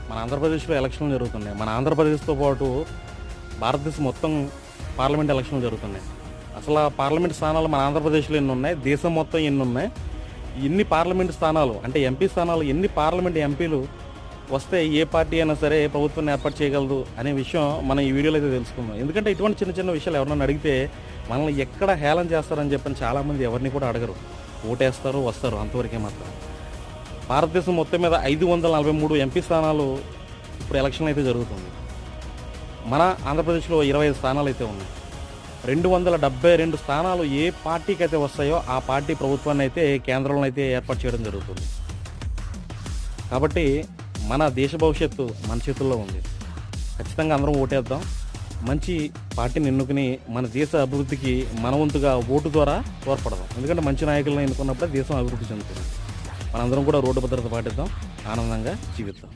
మన ఆంధ్రప్రదేశ్లో ఎలక్షన్లు జరుగుతున్నాయి. మన ఆంధ్రప్రదేశ్‌తో పాటు భారతదేశం మొత్తం పార్లమెంట్ ఎలక్షన్లు జరుగుతున్నాయి. అసలు ఆ పార్లమెంట్ స్థానాలు మన ఆంధ్రప్రదేశ్‌లో ఎన్నున్నాయి? దేశం మొత్తం ఎన్నున్నాయి? ఎన్ని పార్లమెంట్ స్థానాలు అంటే ఎంపీ స్థానాలు ఎన్ని పార్లమెంట్ ఎంపీలు వస్తే ఏ పార్టీ అయినా సరే ప్రభుత్వాన్ని ఏర్పాటు చేయగలదు అనే విషయం మనం ఈ వీడియోలో అయితే తెలుసుకుందాం. ఎందుకంటే ఇటువంటి చిన్న చిన్న విషయాలు ఎవరైనా అడిగితే మనల్ని ఎక్కడ హేళన చేస్తారని చెప్పని చాలామంది ఎవరిని కూడా అడగరు. ఓటేస్తారు, వస్తారు, అంతవరకే మాత్రం. భారతదేశం మొత్తం మీద 543 ఎంపీ స్థానాలు ఇప్పుడు ఎలక్షన్ అయితే జరుగుతుంది. మన ఆంధ్రప్రదేశ్లో 25 స్థానాలు అయితే ఉన్నాయి. 272 స్థానాలు ఏ పార్టీకి అయితే వస్తాయో ఆ పార్టీ ప్రభుత్వాన్ని అయితే కేంద్రంలో అయితే ఏర్పాటు చేయడం జరుగుతుంది. కాబట్టి మన దేశ భవిష్యత్తు మన చేతుల్లో ఉంది. ఖచ్చితంగా అందరం ఓటేద్దాం. మంచి పార్టీని ఎన్నుకుని మన దేశ అభివృద్ధికి మన వంతుగా ఓటు ద్వారా తోడ్పడదాం. ఎందుకంటే మంచి నాయకులను ఎన్నుకున్నప్పుడే దేశం అభివృద్ధి చెందుతుంది. మనందరం కూడా రోడ్డు భద్రత పాటిద్దాం, ఆనందంగా జీవిద్దాం.